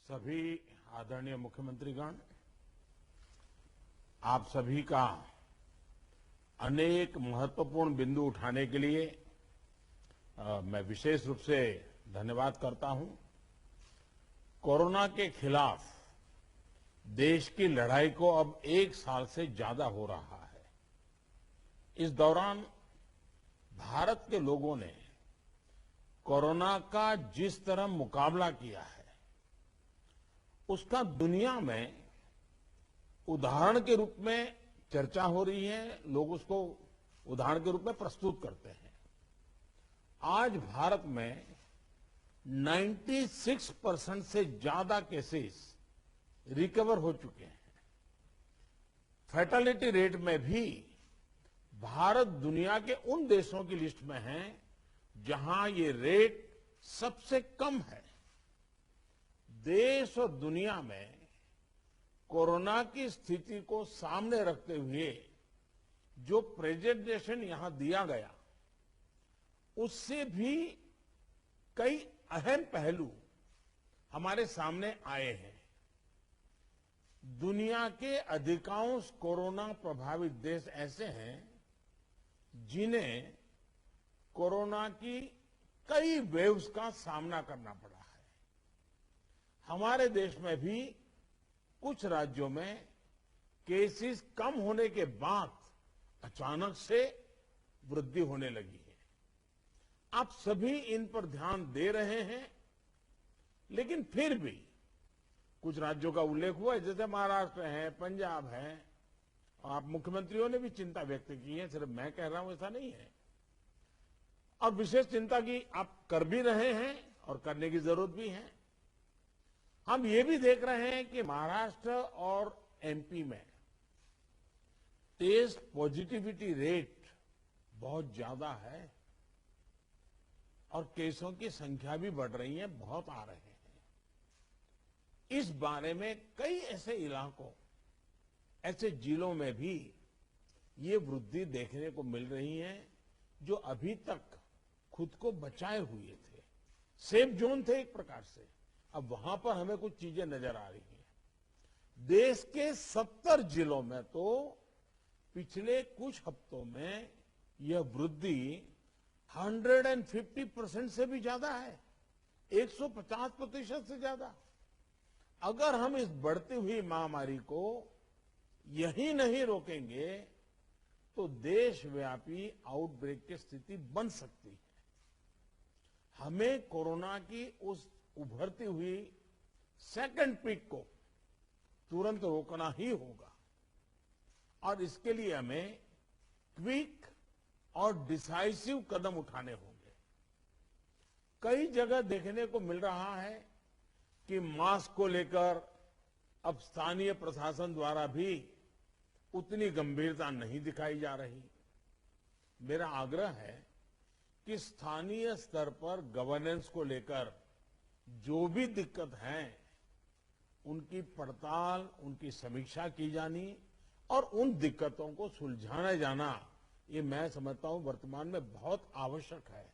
सभी आदरणीय मुख्यमंत्रीगण, आप सभी का अनेक महत्वपूर्ण बिंदु उठाने के लिए मैं विशेष रूप से धन्यवाद करता हूं। कोरोना के खिलाफ देश की लड़ाई को अब 1 साल से ज्यादा हो रहा है। इस दौरान भारत के लोगों ने कोरोना का जिस तरह मुकाबला किया है, उसका दुनिया में उदाहरण के रूप में चर्चा हो रही है। लोग उसको उदाहरण के रूप में प्रस्तुत करते हैं। आज भारत में 96% से ज्यादा केसेस रिकवर हो चुके हैं। फैटेलिटी रेट में भी भारत दुनिया के उन देशों की लिस्ट में है जहां ये रेट सबसे कम है। देश और दुनिया में कोरोना की स्थिति को सामने रखते हुए जो प्रेजेंटेशन यहां दिया गया, उससे भी कई अहम पहलू हमारे सामने आए हैं। दुनिया के अधिकांश कोरोना प्रभावित देश ऐसे हैं जिन्हें कोरोना की कई वेव्स का सामना करना पड़ा है। हमारे देश में भी कुछ राज्यों में केसेस कम होने के बाद अचानक से वृद्धि होने लगी है। आप सभी इन पर ध्यान दे रहे हैं, लेकिन फिर भी कुछ राज्यों का उल्लेख हुआ है, जैसे महाराष्ट्र है, पंजाब है, और आप मुख्यमंत्रियों ने भी चिंता व्यक्त की है। सिर्फ मैं कह रहा हूं ऐसा नहीं है। और विशेष चिंता की आप कर भी रहे हैं और करने की जरूरत भी है। हम ये भी देख रहे हैं कि महाराष्ट्र और एमपी में टेस्ट पॉजिटिविटी रेट बहुत ज्यादा है और केसों की संख्या भी बढ़ रही है, बहुत आ रहे हैं। इस बारे में कई ऐसे इलाकों, ऐसे जिलों में भी ये वृद्धि देखने को मिल रही है जो अभी तक खुद को बचाए हुए थे, सेफ जोन थे एक प्रकार से। अब वहां पर हमें कुछ चीजें नजर आ रही हैं। देश के 70 जिलों में तो पिछले कुछ हफ्तों में यह वृद्धि 150% से भी ज्यादा है, 150% से ज्यादा। अगर हम इस बढ़ती हुई महामारी को यही नहीं रोकेंगे तो देशव्यापी आउटब्रेक की स्थिति बन सकती है। हमें कोरोना की उस उभरती हुई सेकंड पीक को तुरंत रोकना ही होगा और इसके लिए हमें क्विक और डिसाइसिव कदम उठाने होंगे। कई जगह देखने को मिल रहा है कि मास्क को लेकर अब स्थानीय प्रशासन द्वारा भी उतनी गंभीरता नहीं दिखाई जा रही। मेरा आग्रह है कि स्थानीय स्तर पर गवर्नेंस को लेकर जो भी दिक्कत है, उनकी पड़ताल, उनकी समीक्षा की जानी और उन दिक्कतों को सुलझाया जाना, ये मैं समझता हूं वर्तमान में बहुत आवश्यक है।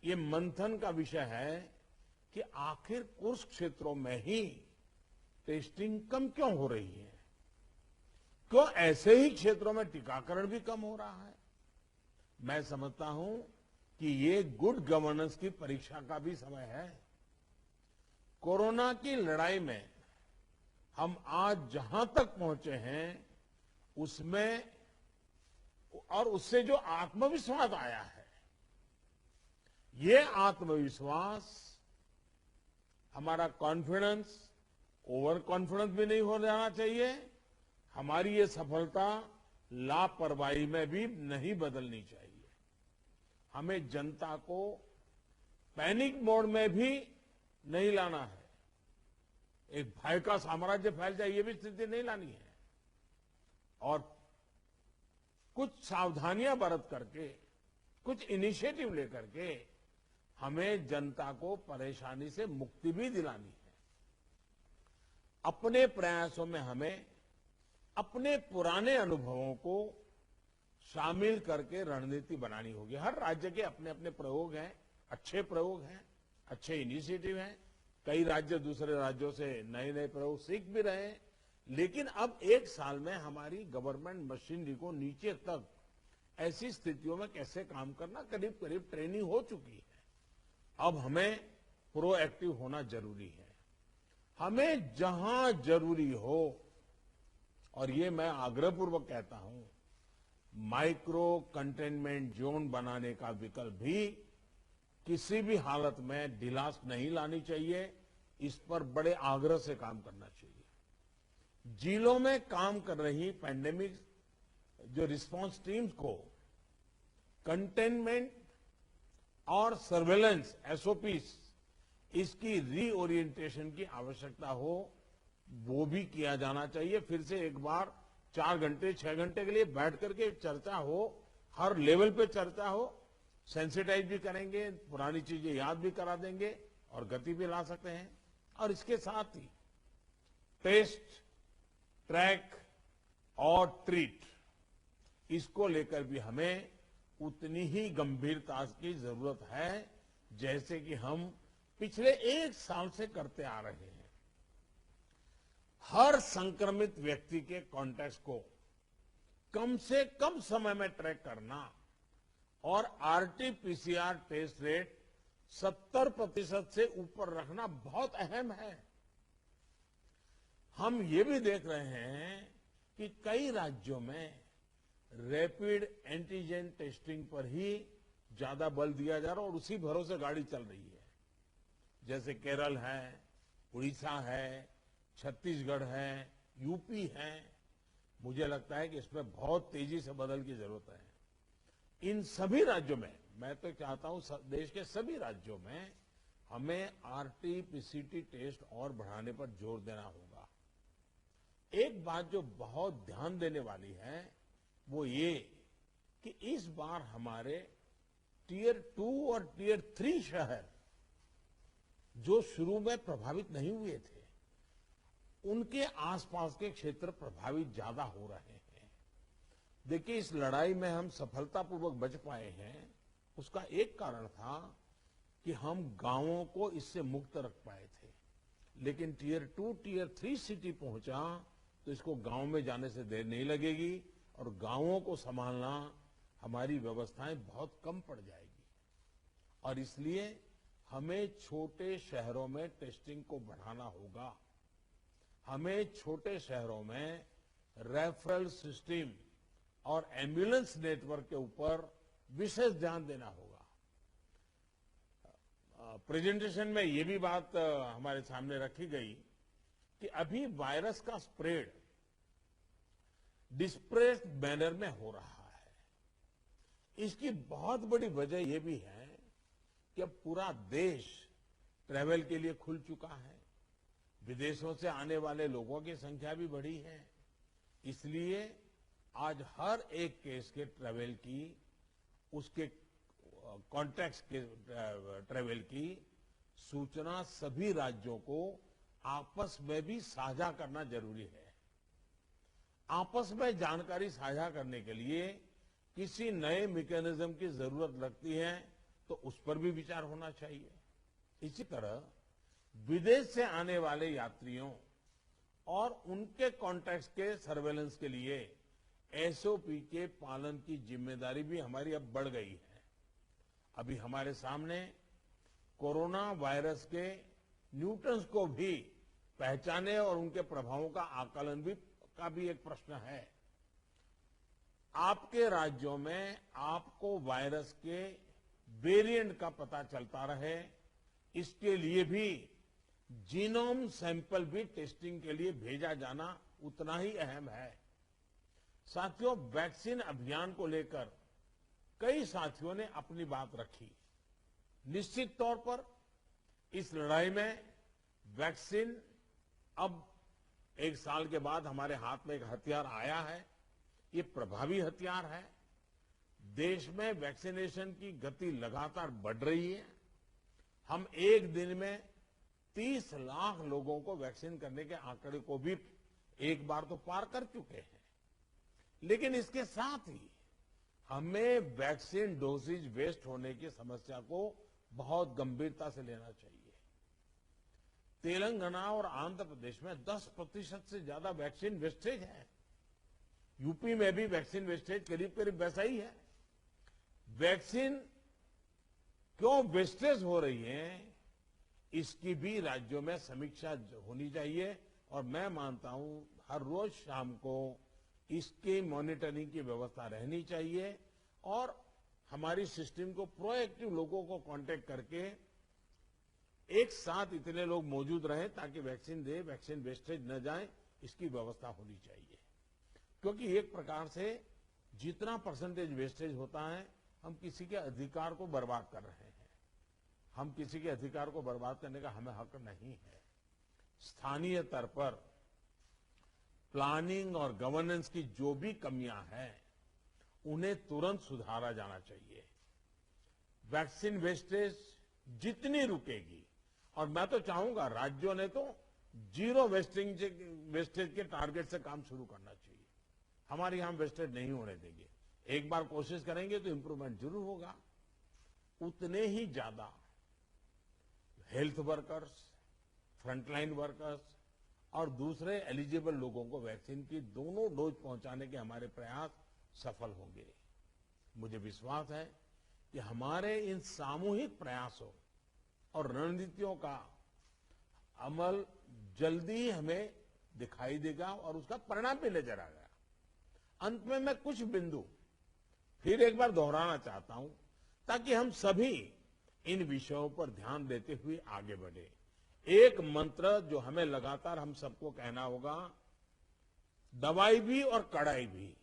ये मंथन का विषय है कि आखिर कुछ क्षेत्रों में ही टेस्टिंग कम क्यों हो रही है, क्यों ऐसे ही क्षेत्रों में टीकाकरण भी कम हो रहा है। मैं समझता हूं कि ये गुड गवर्नेंस की परीक्षा का भी समय है। कोरोना की लड़ाई में हम आज जहां तक पहुंचे हैं, उसमें और उससे जो आत्मविश्वास आया है, ये आत्मविश्वास, हमारा कॉन्फिडेंस ओवर कॉन्फिडेंस भी नहीं हो जाना चाहिए। हमारी ये सफलता लापरवाही में भी नहीं बदलनी चाहिए। हमें जनता को पैनिक मोड में भी नहीं लाना है। एक भय का साम्राज्य फैल जाए, ये भी स्थिति नहीं लानी है। और कुछ सावधानियां बरत करके, कुछ इनिशिएटिव लेकर के हमें जनता को परेशानी से मुक्ति भी दिलानी है। अपने प्रयासों में हमें अपने पुराने अनुभवों को शामिल करके रणनीति बनानी होगी। हर राज्य के अपने अपने प्रयोग हैं, अच्छे प्रयोग हैं, अच्छे इनिशिएटिव हैं। कई राज्य दूसरे राज्यों से नए नए प्रयोग सीख भी रहे हैं, लेकिन अब एक साल में हमारी गवर्नमेंट मशीनरी को नीचे तक ऐसी स्थितियों में कैसे काम करना करीब करीब ट्रेनिंग हो चुकी है। अब हमें प्रोएक्टिव होना जरूरी है। हमें जहां जरूरी हो, और ये मैं आग्रहपूर्वक कहता हूं, माइक्रो कंटेनमेंट जोन बनाने का विकल्प भी किसी भी हालत में ढिलास नहीं लानी चाहिए। इस पर बड़े आग्रह से काम करना चाहिए। जिलों में काम कर रही पैंडेमिक जो रिस्पांस टीम्स को कंटेनमेंट और सर्वेलेंस एसओपीस इसकी रीओरिएंटेशन की आवश्यकता हो, वो भी किया जाना चाहिए। फिर से एक बार 4 घंटे 6 घंटे के लिए बैठ करके चर्चा हो, हर लेवल पे चर्चा हो, सेंसिटाइज भी करेंगे, पुरानी चीजें याद भी करा देंगे और गति भी ला सकते हैं। और इसके साथ ही टेस्ट, ट्रैक और ट्रीट, इसको लेकर भी हमें उतनी ही गंभीरता की जरूरत है जैसे कि हम पिछले 1 साल से करते आ रहे हैं। हर संक्रमित व्यक्ति के कॉन्टैक्ट को कम से कम समय में ट्रैक करना और आरटीपीसीआर टेस्ट रेट 70% से ऊपर रखना बहुत अहम है। हम ये भी देख रहे हैं कि कई राज्यों में रैपिड एंटीजन टेस्टिंग पर ही ज्यादा बल दिया जा रहा है और उसी भरोसे गाड़ी चल रही है। जैसे केरल है, उड़ीसा है, छत्तीसगढ़ है, यूपी है। मुझे लगता है कि इसमें बहुत तेजी से बदल की जरूरत है। इन सभी राज्यों में, मैं तो चाहता हूं देश के सभी राज्यों में हमें आरटीपीसीआर टेस्ट और बढ़ाने पर जोर देना होगा। एक बात जो बहुत ध्यान देने वाली है वो ये कि इस बार हमारे टियर 2 और टियर 3 शहर जो शुरू में प्रभावित नहीं हुए थे, उनके आसपास के क्षेत्र प्रभावित ज्यादा हो रहे हैं। देखिए, इस लड़ाई में हम सफलतापूर्वक बच पाए हैं, उसका एक कारण था कि हम गांवों को इससे मुक्त रख पाए थे। लेकिन टियर 2, टियर 3 सिटी पहुंचा तो इसको गांव में जाने से देर नहीं लगेगी और गांवों को संभालना हमारी व्यवस्थाएं बहुत कम पड़ जाएगी। और इसलिए हमें छोटे शहरों में टेस्टिंग को बढ़ाना होगा। हमें छोटे शहरों में रेफरल सिस्टम और एम्बुलेंस नेटवर्क के ऊपर विशेष ध्यान देना होगा। प्रेजेंटेशन में ये भी बात हमारे सामने रखी गई कि अभी वायरस का स्प्रेड डिस्प्रेस्ड मैनर में हो रहा है। इसकी बहुत बड़ी वजह यह भी है कि अब पूरा देश ट्रैवल के लिए खुल चुका है। विदेशों से आने वाले लोगों की संख्या भी बढ़ी है। इसलिए आज हर एक केस के ट्रैवल की, उसके कॉन्टैक्ट्स के ट्रैवल की सूचना सभी राज्यों को आपस में भी साझा करना जरूरी है। आपस में जानकारी साझा करने के लिए किसी नए मैकेनिज्म की जरूरत लगती है तो उस पर भी विचार होना चाहिए। इसी तरह विदेश से आने वाले यात्रियों और उनके कॉन्टैक्ट्स के सर्वेलेंस के लिए एसओपी के पालन की जिम्मेदारी भी हमारी अब बढ़ गई है। अभी हमारे सामने कोरोना वायरस के न्यूटन्स को भी पहचाने और उनके प्रभावों का आकलन का भी एक प्रश्न है। आपके राज्यों में आपको वायरस के वेरिएंट का पता चलता रहे, इसके लिए भी जीनोम सैंपल भी टेस्टिंग के लिए भेजा जाना उतना ही अहम है। साथियों, वैक्सीन अभियान को लेकर कई साथियों ने अपनी बात रखी। निश्चित तौर पर इस लड़ाई में वैक्सीन अब 1 साल के बाद हमारे हाथ में एक हथियार आया है। ये प्रभावी हथियार है। देश में वैक्सीनेशन की गति लगातार बढ़ रही है। हम एक दिन में 30 लाख लोगों को वैक्सीन करने के आंकड़े को भी एक बार तो पार कर चुके हैं। लेकिन इसके साथ ही हमें वैक्सीन डोसेज वेस्ट होने की समस्या को बहुत गंभीरता से लेना चाहिए। तेलंगाना और आंध्र प्रदेश में 10% से ज्यादा वैक्सीन वेस्टेज है। यूपी में भी वैक्सीन वेस्टेज करीब करीब वैसा ही है। वैक्सीन क्यों वेस्टेज हो रही है, इसकी भी राज्यों में समीक्षा होनी चाहिए और मैं मानता हूं हर रोज शाम को इसकी मॉनिटरिंग की व्यवस्था रहनी चाहिए और हमारी सिस्टम को प्रोएक्टिव लोगों को कांटेक्ट करके एक साथ इतने लोग मौजूद रहें ताकि वैक्सीन दे, वैक्सीन वेस्टेज न जाए, इसकी व्यवस्था होनी चाहिए। क्योंकि एक प्रकार से जितना परसेंटेज वेस्टेज होता है, हम किसी के अधिकार को बर्बाद कर रहे हैं। हम किसी के अधिकार को बर्बाद करने का हमें हक नहीं है। स्थानीय स्तर पर प्लानिंग और गवर्नेंस की जो भी कमियां हैं, उन्हें तुरंत सुधारा जाना चाहिए। वैक्सीन वेस्टेज जितनी रुकेगी, और मैं तो चाहूंगा राज्यों ने तो जीरो वेस्टेज के टारगेट से काम शुरू करना चाहिए। हमारे यहां वेस्टेज नहीं होने देंगे। एक बार कोशिश करेंगे तो इंप्रूवमेंट जरूर होगा। उतने ही ज्यादा हेल्थ वर्कर्स, फ्रंटलाइन वर्कर्स और दूसरे एलिजिबल लोगों को वैक्सीन की दोनों डोज पहुंचाने के हमारे प्रयास सफल होंगे। मुझे विश्वास है कि हमारे इन सामूहिक प्रयासों और रणनीतियों का अमल जल्दी हमें दिखाई देगा और उसका परिणाम भी नजर आएगा। अंत में मैं कुछ बिंदु फिर एक बार दोहराना चाहता हूं ताकि हम सभी इन विषयों पर ध्यान देते हुए आगे बढ़े। एक मंत्र जो हमें लगातार हम सबको कहना होगा, दवाई भी और कड़ाई भी।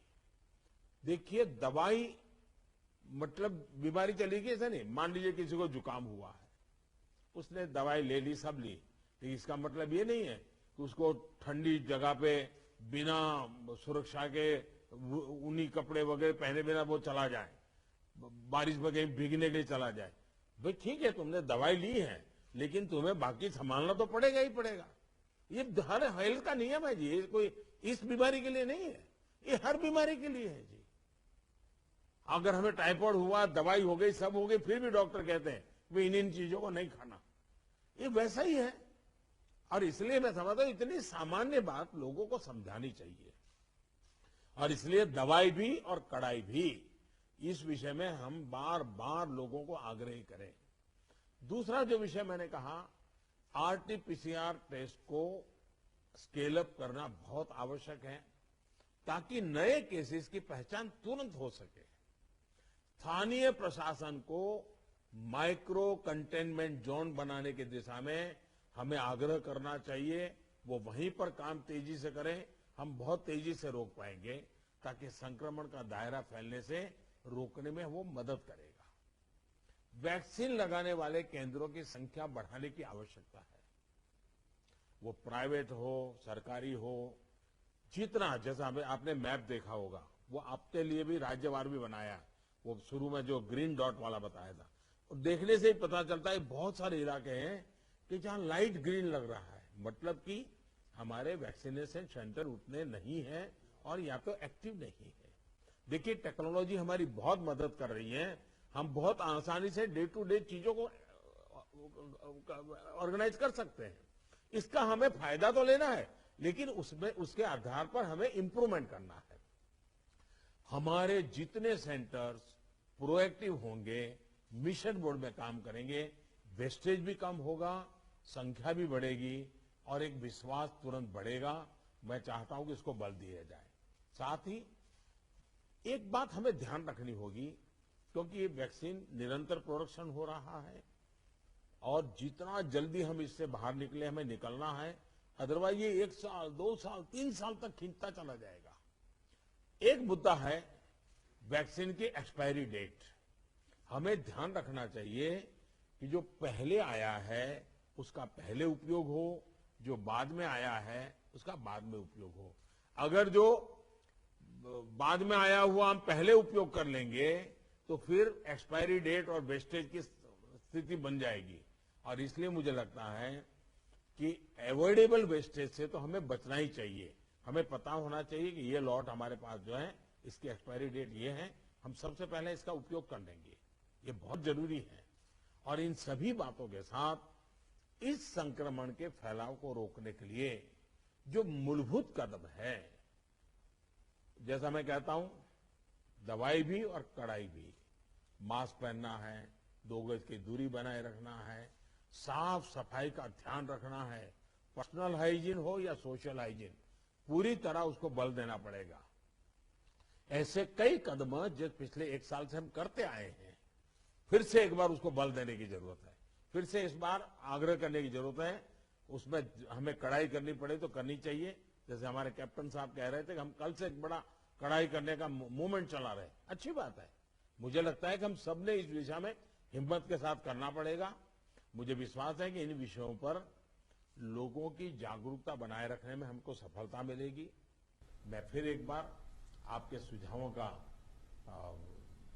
देखिए, दवाई मतलब बीमारी चली गई ऐसा नहीं। मान लीजिए किसी को जुकाम हुआ है, उसने दवाई ले ली, सब ली, लेकिन इसका मतलब ये नहीं है कि उसको ठंडी जगह पे बिना सुरक्षा के ऊनी कपड़े वगैरह पहने बिना वो चला जाए, बारिश में कहीं भीगने के लिए चला जाए। भाई ठीक है, तुमने दवाई ली है, लेकिन तुम्हें बाकी संभालना तो पड़ेगा ही पड़ेगा। ये हर हेल्थ का नियम है जी। ये कोई इस बीमारी के लिए नहीं है, ये हर बीमारी के लिए है जी। अगर हमें टाइफाइड हुआ, दवाई हो गई, सब हो गई, फिर भी डॉक्टर कहते हैं वे इन चीजों को नहीं खाना। ये वैसा ही है। और इसलिए मैं समझता हूं इतनी सामान्य बात लोगों को समझानी चाहिए। और इसलिए दवाई भी और कड़ाई भी, इस विषय में हम बार बार लोगों को आग्रह करें। दूसरा जो विषय मैंने कहा, आरटीपीसीआर टेस्ट को स्केल अप करना बहुत आवश्यक है ताकि नए केसेस की पहचान तुरंत हो सके। स्थानीय प्रशासन को माइक्रो कंटेनमेंट जोन बनाने की दिशा में हमें आग्रह करना चाहिए। वो वहीं पर काम तेजी से करें, हम बहुत तेजी से रोक पाएंगे ताकि संक्रमण का दायरा फैलने से रोकने में वो मदद करेगा। वैक्सीन लगाने वाले केंद्रों की संख्या बढ़ाने की आवश्यकता है। वो प्राइवेट हो, सरकारी हो, जितना, जैसा आपने मैप देखा होगा, वो आपके लिए भी राज्यवार भी बनाया। वो शुरू में जो ग्रीन डॉट वाला बताया था, और देखने से ही पता चलता है बहुत सारे इलाके हैं कि जहां लाइट ग्रीन लग रहा है, मतलब कि हमारे वैक्सीनेशन सेंटर उतने नहीं है और या तो एक्टिव नहीं है। देखिए, टेक्नोलॉजी हमारी बहुत मदद कर रही है। हम बहुत आसानी से डे टू डे चीजों को ऑर्गेनाइज कर सकते हैं। इसका हमें फायदा तो लेना है, लेकिन उसमें उसके आधार पर हमें इंप्रूवमेंट करना है। हमारे जितने सेंटर्स प्रोएक्टिव होंगे, मिशन मोड में काम करेंगे, वेस्टेज भी कम होगा, संख्या भी बढ़ेगी और एक विश्वास तुरंत बढ़ेगा। मैं चाहता हूं कि इसको बल दिया जाए। साथ ही एक बात हमें ध्यान रखनी होगी, क्योंकि ये वैक्सीन निरंतर प्रोडक्शन हो रहा है और जितना जल्दी हम इससे बाहर निकले, हमें निकलना है। अदरवाइज ये 1 साल, 2 साल, 3 साल तक खींचता चला जाएगा। एक मुद्दा है वैक्सीन की एक्सपायरी डेट। हमें ध्यान रखना चाहिए कि जो पहले आया है उसका पहले उपयोग हो, जो बाद में आया है उसका बाद में उपयोग हो। अगर जो बाद में आया हुआ हम पहले उपयोग कर लेंगे तो फिर एक्सपायरी डेट और वेस्टेज की स्थिति बन जाएगी। और इसलिए मुझे लगता है कि अवॉइडेबल वेस्टेज से तो हमें बचना ही चाहिए। हमें पता होना चाहिए कि ये लॉट हमारे पास जो है, इसकी एक्सपायरी डेट ये है, हम सबसे पहले इसका उपयोग कर लेंगे। ये बहुत जरूरी है। और इन सभी बातों के साथ इस संक्रमण के फैलाव को रोकने के लिए जो मूलभूत कदम है, जैसा मैं कहता हूं, दवाई भी और कड़ाई भी। मास्क पहनना है, 2 गज की दूरी बनाए रखना है, साफ सफाई का ध्यान रखना है, पर्सनल हाइजीन हो या सोशल हाइजीन, पूरी तरह उसको बल देना पड़ेगा। ऐसे कई कदम जो पिछले 1 साल से हम करते आए हैं, फिर से एक बार उसको बल देने की जरूरत है, फिर से इस बार आग्रह करने की जरूरत है। उसमें हमें कड़ाई करनी पड़े तो करनी चाहिए। जैसे हमारे कैप्टन साहब कह रहे थे कि हम कल से एक बड़ा कड़ाई करने का मूवमेंट चला रहे, अच्छी बात है। मुझे लगता है कि हम सबने इस दिशा में हिम्मत के साथ करना पड़ेगा। मुझे विश्वास है कि इन विषयों पर लोगों की जागरूकता बनाए रखने में हमको सफलता मिलेगी। मैं फिर एक बार आपके सुझावों का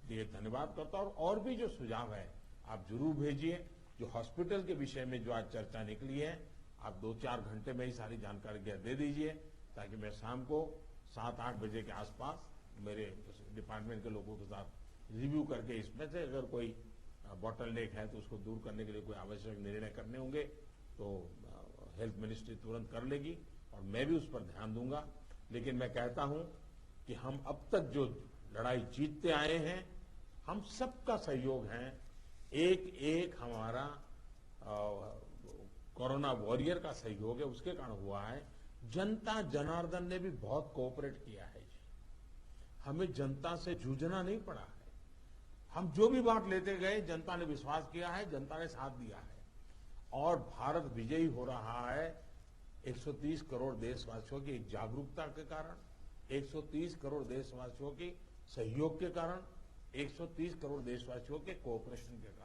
लिए धन्यवाद करता हूं, और भी जो सुझाव है आप जरूर भेजिए। जो हॉस्पिटल के विषय में जो आज चर्चा निकली है, आप 2-4 घंटे में ही सारी जानकारी दे दीजिए, ताकि मैं शाम को 7-8 बजे के आसपास मेरे डिपार्टमेंट के लोगों के साथ रिव्यू करके इसमें से अगर कोई बॉटल नेक है तो उसको दूर करने के लिए कोई आवश्यक निर्णय करने होंगे तो हेल्थ मिनिस्ट्री तुरंत कर लेगी, और मैं भी उस पर ध्यान दूंगा। लेकिन मैं कहता हूं कि हम अब तक जो लड़ाई जीतते आए हैं, हम सबका सहयोग है। एक हमारा कोरोना वॉरियर का सहयोग है, उसके कारण हुआ है। जनता जनार्दन ने भी बहुत कोऑपरेट किया है जी। हमें जनता से जूझना नहीं पड़ा है। हम जो भी बात लेते गए, जनता ने विश्वास किया है, जनता ने साथ दिया है, और भारत विजयी हो रहा है 130 करोड़ देशवासियों की एक जागरूकता के कारण, 130 करोड़ देशवासियों की सहयोग के कारण, 130 करोड़ देशवासियों के कोऑपरेशन के कारण।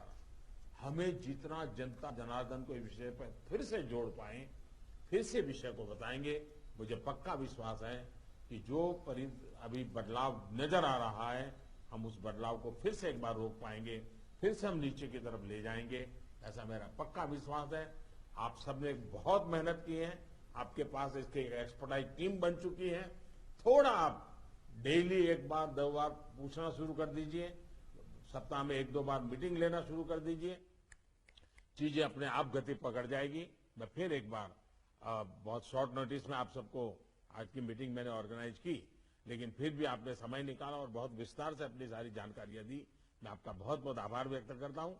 हमें जितना जनता जनार्दन को इस विषय पर फिर से जोड़ पाए, फिर से विषय को बताएंगे, मुझे पक्का विश्वास है कि जो अभी बदलाव नजर आ रहा है, हम उस बदलाव को फिर से एक बार रोक पाएंगे, फिर से हम नीचे की तरफ ले जाएंगे, ऐसा मेरा पक्का विश्वास है। आप सबने बहुत मेहनत की है, आपके पास इसकी एक्सपर्टाइज टीम बन चुकी है। थोड़ा आप डेली 1 बार 2 बार पूछना शुरू कर दीजिए, सप्ताह में 1-2 बार मीटिंग लेना शुरू कर दीजिए, चीजें अपने आप गति पकड़ जाएगी। मैं फिर एक बार बहुत शॉर्ट नोटिस में आप सबको, आज की मीटिंग मैंने ऑर्गेनाइज की, लेकिन फिर भी आपने समय निकाला और बहुत विस्तार से अपनी सारी जानकारियां दी। मैं आपका बहुत बहुत आभार व्यक्त करता हूं।